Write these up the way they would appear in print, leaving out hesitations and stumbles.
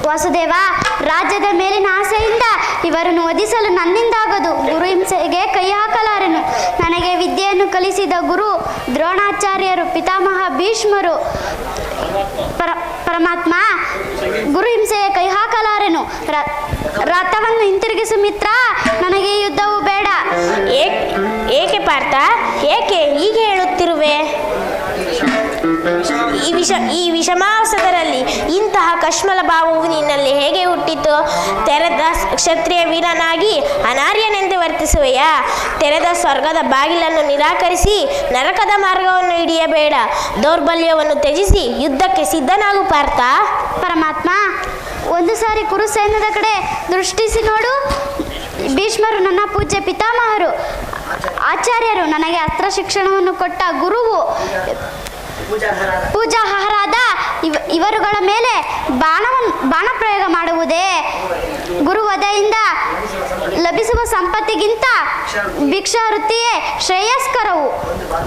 ವಾಸುದೇವ, ರಾಜ್ಯದ ಮೇಲಿನ ಆಸೆಯಿಂದ ಇವರನ್ನು ವಧಿಸಲು ನನ್ನಿಂದಾಗದು. ಗುರು ಹಿಂಸೆಗೆ ಕೈ ಹಾಕಲಾರೆನು. ನನಗೆ ವಿದ್ಯೆಯನ್ನು ಕಲಿಸಿದ ಗುರು ದ್ರೋಣಾಚಾರ್ಯರು, ಪಿತಾಮಹ ಭೀಷ್ಮರು. ಪರಮಾತ್ಮ, ಗುರು ಹಿಂಸೆಗೆ ಕೈ ಹಾಕಲಾರೆನು. ರಥವನ್ನು ಹಿಂತಿರುಗಿಸು ಮಿತ್ರ, ನನಗೆ ಈ ಯುದ್ಧವು ಬೇಡ. ಏಕೆ ಪಾರ್ಥ, ಏಕೆ ಹೀಗೆ ಹೇಳುತ್ತಿರುವೆ? ಈ ವಿಷಮಾವಸರದಲ್ಲಿ ಇಂತಹ ಕಶ್ಮಲ ಭಾವವು ನಿನ್ನಲ್ಲಿ ಹೇಗೆ ಹುಟ್ಟಿತು? ತೆರೆದ ಕ್ಷತ್ರಿಯ ವೀರನಾಗಿ ಅನಾರ್ಯನೆಂದು ವರ್ತಿಸುವೆಯಾ? ತೆರೆದ ಸ್ವರ್ಗದ ಬಾಗಿಲನ್ನು ನಿರಾಕರಿಸಿ ನರಕದ ಮಾರ್ಗವನ್ನು ಹಿಡಿಯಬೇಡ. ದೌರ್ಬಲ್ಯವನ್ನು ತ್ಯಜಿಸಿ ಯುದ್ಧಕ್ಕೆ ಸಿದ್ಧನಾಗು ಪಾರ್ಥ. ಪರಮಾತ್ಮ, ಒಂದು ಸಾರಿ ಕುರುಸೈನ್ಯದ ಕಡೆ ದೃಷ್ಟಿಸಿ ನೋಡು. ಭೀಷ್ಮರು ನನ್ನ ಪೂಜ್ಯ ಪಿತಾಮಹರು, ಆಚಾರ್ಯರು, ನನಗೆ ಅಸ್ತ್ರ ಶಿಕ್ಷಣವನ್ನು ಕೊಟ್ಟ ಗುರುವು. ಪೂಜಾರ್ಹರಾದ ಇವರುಗಳ ಮೇಲೆ ಬಾಣ ಪ್ರಯೋಗ ಮಾಡುವುದೇ? ಗುರುವಧೆಯಿಂದ ಲಭಿಸುವ ಸಂಪತ್ತಿಗಿಂತ ಭಿಕ್ಷಾವೃತ್ತಿಯೇ ಶ್ರೇಯಸ್ಕರವು.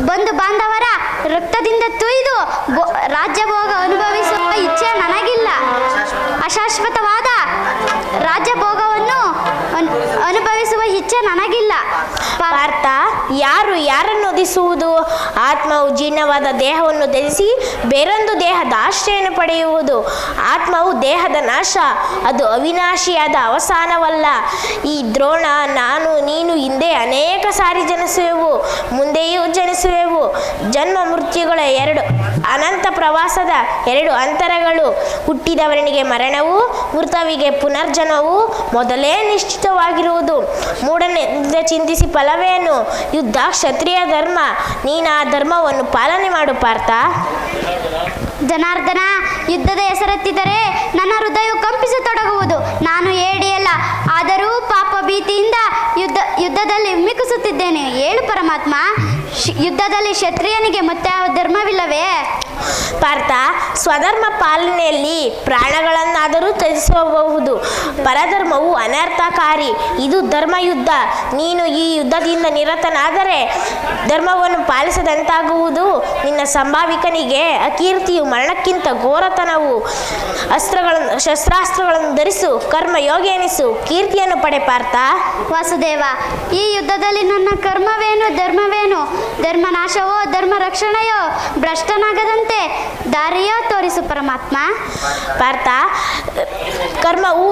ಬಂಧು ಬಾಂಧವರ ರಕ್ತದಿಂದ ತುಯ್ದು ರಾಜ್ಯಭೋಗ ಅನುಭವಿಸುವ ಇಚ್ಛೆ ನನಗಿಲ್ಲ. ಅಶಾಶ್ವತವಾದ ರಾಜ್ಯಭೋಗವನ್ನು ಅನುಭವಿಸುವ ಇಚ್ಛೆ ನನಗಿಲ್ಲ. ಪಾರ್ಥ, ಯಾರನ್ನು ವಧಿಸುವುದು? ಆತ್ಮವು ಜೀರ್ಣವಾದ ದೇಹವನ್ನು ಧರಿಸಿ ಬೇರೊಂದು ದೇಹದ ಆಶ್ರಯವನ್ನು ಪಡೆಯುವುದು. ಆತ್ಮವು ದೇಹದ ನಾಶ, ಅದು ಅವಿನಾಶಿಯಾದ ಅವಸಾನವಲ್ಲ. ಈ ದ್ರೋಣ, ನಾನು, ನೀನು ಹಿಂದೆ ಅನೇಕ ಸಾರಿ ಜನಿಸುವೆವು, ಮುಂದೆಯೂ ಜನಿಸುವೆವು. ಜನ್ಮ ಮೃತ್ಯುಗಳ ಎರಡು ಅನಂತ ಪ್ರವಾಸದ ಎರಡು ಅಂತರಗಳು. ಹುಟ್ಟಿದವನಿಗೆ ಮರಣವು, ಮೃತವಿಗೆ ಪುನರ್ಜನ್ಮವು ಮೊದಲೇ ನಿಶ್ಚಿತವಾಗಿರುವುದು. ಮೂಢನೆಂದು ಚಿಂತಿಸಿ ಫಲವೇನು? ಯುದ್ಧ ಕ್ಷತ್ರಿಯ ಧರ್ಮ. ನೀನು ಆ ಧರ್ಮವನ್ನು ಪಾಲನೆ ಮಾಡು ಪಾರ್ಥ. ಜನಾರ್ದನ, ಯುದ್ಧದ ಹೆಸರೆತ್ತಿದರೆ ನನ್ನ ಹೃದಯವು ಕಂಪಿಸತೊಡಗುವುದು. ನಾನು ಏಡಿಯಲ್ಲ, ಆದರೂ ಪಾಪ ಭೀತಿಯಿಂದ ಯುದ್ಧದಲ್ಲಿ ಮಿಕ್ಕಿಸುತ್ತಿದ್ದೇನೆ. ಹೇಳು ಪರಮಾತ್ಮ, ಯುದ್ಧದಲ್ಲಿ ಕ್ಷತ್ರಿಯನಿಗೆ ಮತ್ತೆ ಯಾವ ಧರ್ಮವಿಲ್ಲವೇ? ಪಾರ್ಥ, ಸ್ವಧರ್ಮ ಪಾಲನೆಯಲ್ಲಿ ಪ್ರಾಣಗಳನ್ನಾದರೂ ತ್ಯಜಿಸಬಹುದು. ಪರಧರ್ಮವು ಅನರ್ಥಕಾರಿ. ಇದು ಧರ್ಮಯುದ್ಧ. ನೀನು ಈ ಯುದ್ಧದಿಂದ ನಿರತನಾದರೆ ಧರ್ಮವನ್ನು ಪಾಲಿಸದಂತಾಗುವುದು. ನಿನ್ನ ಸಂಭಾವಿಕನಿಗೆ ಅಕೀರ್ತಿಯು ಮರಣಕ್ಕಿಂತ ಘೋರತನವು. ಶಸ್ತ್ರಾಸ್ತ್ರಗಳನ್ನು ಧರಿಸು, ಕರ್ಮಯೋಗಿ ಎನಿಸು, ಕೀರ್ತಿಯನ್ನು ಪಡೆ ಪಾರ್ಥ. ವಾಸುದೇವ, ಈ ಯುದ್ಧದಲ್ಲಿ ನನ್ನ ಕರ್ಮವೇನು, ಧರ್ಮವೇನು? ಧರ್ಮ ನಾಶವೋ ಧರ್ಮ ರಕ್ಷಣೆಯೋ? ಭ್ರಷ್ಟನಾಗದಂತೆ ದಾರಿಯೋ ತೋರಿಸು ಪರಮಾತ್ಮ. ಪಾರ್ಥ, ಕರ್ಮವು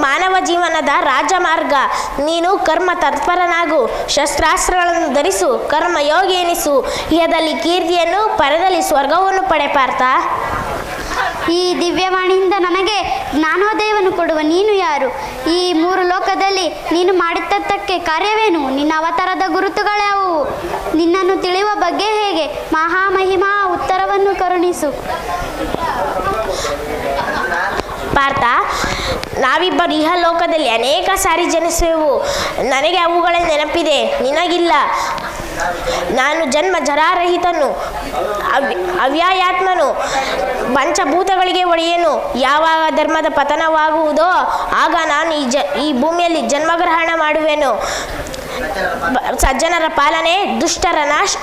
ಮಾನವ ಜೀವನದ ರಾಜಮಾರ್ಗ. ನೀನು ಕರ್ಮ ತತ್ಪರನಾಗು, ಶಸ್ತ್ರಾಸ್ತ್ರಗಳನ್ನು ಧರಿಸು, ಕರ್ಮಯೋಗಿ ಎನಿಸು. ಇಹದಲ್ಲಿ ಕೀರ್ತಿಯನ್ನು, ಪರದಲ್ಲಿ ಸ್ವರ್ಗವನ್ನು ಪಡೆ ಪಾರ್ಥ. ಈ ದಿವ್ಯವಾಣಿಯಿಂದ ನನಗೆ ಜ್ಞಾನೋದಯವನ್ನು ಕೊಡುವ ನೀನು ಯಾರು? ಈ ಮೂರು ಲೋಕದಲ್ಲಿ ನೀನು ಮಾಡಿದ್ದಕ್ಕೆ ಕಾರ್ಯವೇನು? ನಿನ್ನ ಅವತಾರದ ಗುರುತುಗಳ್ಯಾವುವು? ನಿನ್ನನ್ನು ತಿಳಿಯುವ ಬಗ್ಗೆ ಹೇಗೆ? ಮಹಾಮಹಿಮಾ ಉತ್ತರವನ್ನು ಕರುಣಿಸು. ಪಾರ್ಥ, ನಾವಿಬ್ಬರು ಇಹಲೋಕದಲ್ಲಿ ಅನೇಕ ಸಾರಿ ಜನಿಸುವೆವು. ನನಗೆ ಅವುಗಳ ನೆನಪಿದೆ, ನಿನಗಿಲ್ಲ. ನಾನು ಜನ್ಮ ಜರಾರಹಿತನು, ಅವ್ಯಾಯಾತ್ಮನು, ಪಂಚಭೂತಗಳಿಗೆ ಒಡೆಯನು. ಯಾವಾಗ ಧರ್ಮದ ಪತನವಾಗುವುದೋ ಆಗ ನಾನು ಈ ಭೂಮಿಯಲ್ಲಿ ಜನ್ಮಗ್ರಹಣ ಮಾಡುವೆನು. ಸಜ್ಜನರ ಪಾಲನೆ, ದುಷ್ಟರ ನಾಶ,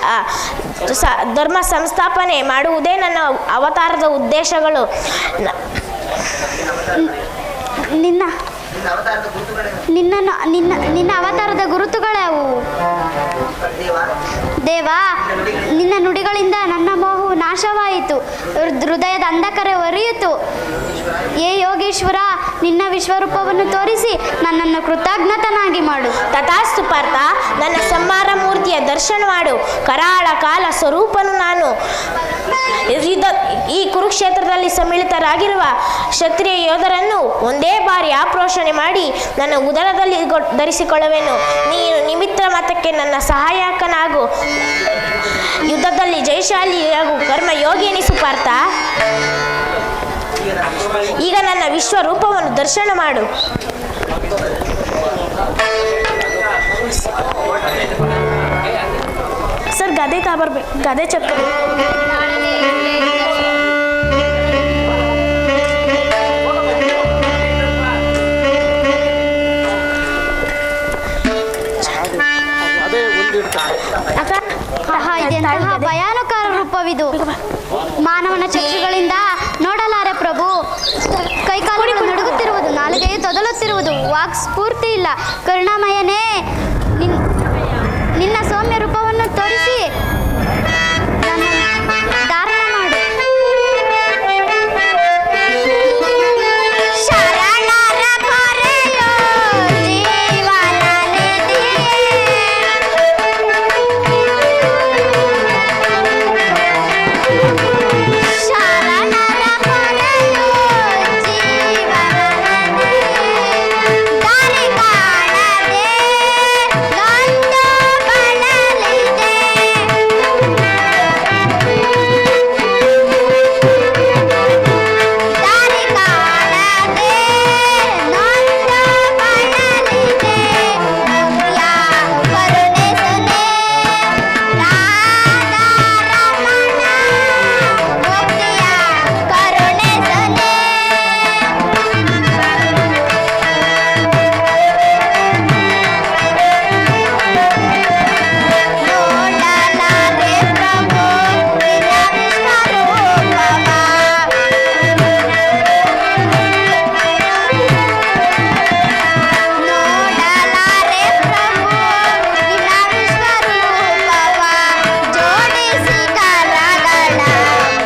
ಧರ್ಮ ಸಂಸ್ಥಾಪನೆ ಮಾಡುವುದೇ ನನ್ನ ಅವತಾರದ ಉದ್ದೇಶಗಳು. ನಿನ್ನ ಅವತಾರದ ಗುರುತುಗಳ್ಯಾವು? ದೇವ, ನಿನ್ನ ನುಡಿಗಳಿಂದ ನನ್ನ ಮೋಹವು ನಾಶವಾಯಿತು, ಹೃದಯದ ಅಂಧಕಾರ ಒರೆಯಿತು. ಏ ಯೋಗೇಶ್ವರ, ನಿನ್ನ ವಿಶ್ವರೂಪವನ್ನು ತೋರಿಸಿ ನನ್ನನ್ನು ಕೃತಜ್ಞತನಾಗಿ ಮಾಡು. ತಥಾಸ್ತು ಪಾರ್ಥ, ನನ್ನ ಸಂಹಾರ ಮೂರ್ತಿಯ ದರ್ಶನ ಮಾಡು. ಕರಾಳ ಕಾಲ ಸ್ವರೂಪನು ನಾನು. ಈ ಕುರುಕ್ಷೇತ್ರದಲ್ಲಿ ಸಮ್ಮಿಳಿತರಾಗಿರುವ ಕ್ಷತ್ರಿಯ ಯೋಧರನ್ನು ಒಂದೇ ಬಾರಿ ಆಕ್ರೋಶನೆ ಮಾಡಿ ನನ್ನ ಉದರದಲ್ಲಿ ಧರಿಸಿಕೊಳ್ಳುವೆನು. ನೀನು ನಿಮಿತ್ತ ಮತಕ್ಕೆ ನನ್ನ ಸಹಾಯಕನಾಗು. ಯುದ್ಧದಲ್ಲಿ ಜಯಶಾಲಿಯಾಗು, ಕರ್ಮಯೋಗಿ ಎನಿಸು ಪಾರ್ಥ. ಈಗ ನನ್ನ ವಿಶ್ವರೂಪವನ್ನು ದರ್ಶನ ಮಾಡು. ಸರ್, ಗದೆ ಬರ್ಬೇಕು, ಗದೆ ಚಪ್ಪಲಿ. ಇದೆಂತಹ ಭಯಾನಕ ರೂಪವಿದು. ಮಾನವನ ಚಕ್ಷುಗಳಿಂದ ನೋಡಲಾರೆ ಪ್ರಭು. ವಾಕ್ ಸ್ಫೂರ್ತಿ ಇಲ್ಲ. ಕರುಣಾಮಯನೇ, ನಿನ್ನ ಸೌಮ್ಯ ರೂಪವನ್ನು ತೋರಿಸಿ ನನ್ನನ್ನು ಧಾರಣ ಮಾಡು. ಶರಣರ ಪೊರೆಯೋ ಜೀವನ ನಿಧಿಯೇ, ಶರಣರ ಪೊರೆಯೋ ಜೀವನ ನಿಧಿಯೇ, ದಾರಿ ಕಾಣದೆ ನೊಂದು ಬಳಲಿದೆ. ದಾರಿ ಕಾಣದೆ ನೊಂದು ಬಳಲಿದೆ. ಮುಖ್ಯ ಕರುಣಿಸದೆ ರಾಧಾ ರಮಣ, ಮುಕ್ತಿಯ ಕರುಣಿಸದೆ. ನೋಡಲಾರೆ ಪ್ರಭು ನಿನ್ನ ವಿಶ್ವರೂಪವ, ನೋಡಲಾರೆ ಪ್ರಭು ನಿನ್ನ ವಿಶ್ವರೂಪವ, ಜೋಡಿಸಿ ಕರಗಳ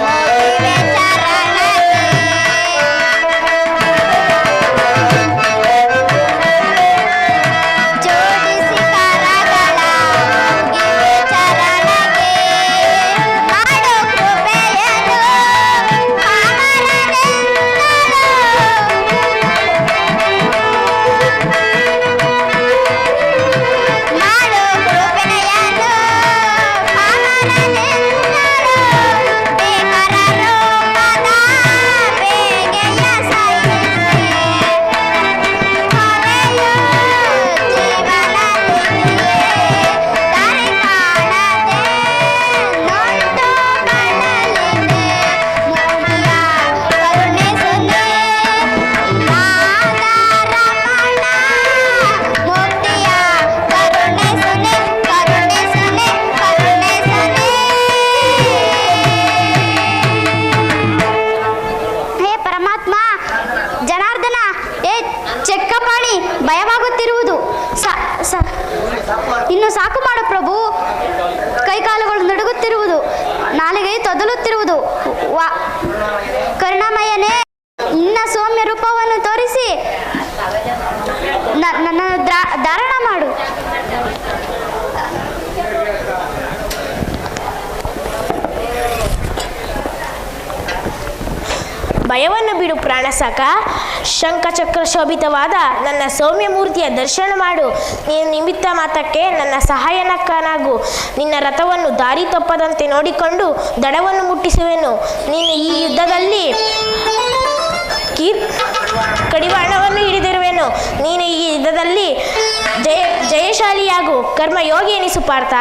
ಮುಗಿವೆ ಚರಣಕ್ಕೆ. ಜೋಡಿಸಿ ಕರಗಳ ಮುಗಿವೆ ಚರಣಕ್ಕೆ. ಮಾಡು ಕೃಪೆಯನ್ನು ಪಾಮರನೆಲ್ಲರೂ, ಮಾಡು ಕೃಪೆಯನ್ನು ಪಾಮರನೆಲ್ಲರೂ, ಬೇಕರ ರೂಪದ ಬೇಗೆಯ ಸಹಿಸಿ. ಹೊರೆಯೋ ಜೀವನ ನಿಧಿಯೇ, ದಾರಿ ಕಾಣದೆ ನೊಂದು ಬಳಲಿದೆ. ಮುಗಿಯ ಕರುಣಿಸದೆ ರಾಧಾ ರಮಣ, ಮುಕ್ತಿಯ ಕರುಣಿಸದೆ, ಕರುಣಿಸದೆ, ಕರುಣಿಸದೆ. ಹೇ ಪರಮಾತ್ಮ, ಜನಾರ್ದನ, ಏ ಚೆಕ್ಕಪಾಣಿ, ಭಯವಾಗುತ್ತಿರುವುದು. ಇನ್ನು ಸಾಕು ಮಾಡು ಪ್ರಭು. ಕೈಕಾಲುಗಳು ನಡುಗುತ್ತಿರುವುದು, ನಾಲಿಗೆ ತೊದಲುತ್ತಿರುವುದು. ಕರುಣಾಮಯನೇ, ನಿನ್ನ ಸೌಮ್ಯ ರೂಪವನ್ನು ತೋರಿಸಿ ನನ್ನ ಧಾರಣ ಮಾಡು. ಭಯವನ್ನು ಬಿಡು ಪ್ರಾಣಸಾಕ. ಶಂಖಚಕ್ರ ಶೋಭಿತವಾದ ನನ್ನ ಸೌಮ್ಯ ಮೂರ್ತಿಯ ದರ್ಶನ ಮಾಡು. ನೀನು ನಿಮಿತ್ತ ಮಾತ್ರಕ್ಕೆ ನನ್ನ ಸಹಾಯಕನಾಗು. ನಿನ್ನ ರಥವನ್ನು ದಾರಿ ತಪ್ಪದಂತೆ ನೋಡಿಕೊಂಡು ದಡವನ್ನು ಮುಟ್ಟಿಸುವೆನು. ನೀನು ಈ ಯುದ್ಧದಲ್ಲಿ ಕಡಿವಾಣವನ್ನು ಹಿಡಿದಿರುವೆನು. ನೀನು ಈ ಯುದ್ಧದಲ್ಲಿ ಜಯಶಾಲಿಯಾಗು. ಕರ್ಮಯೋಗಿ ಎನಿಸು ಪಾರ್ಥ.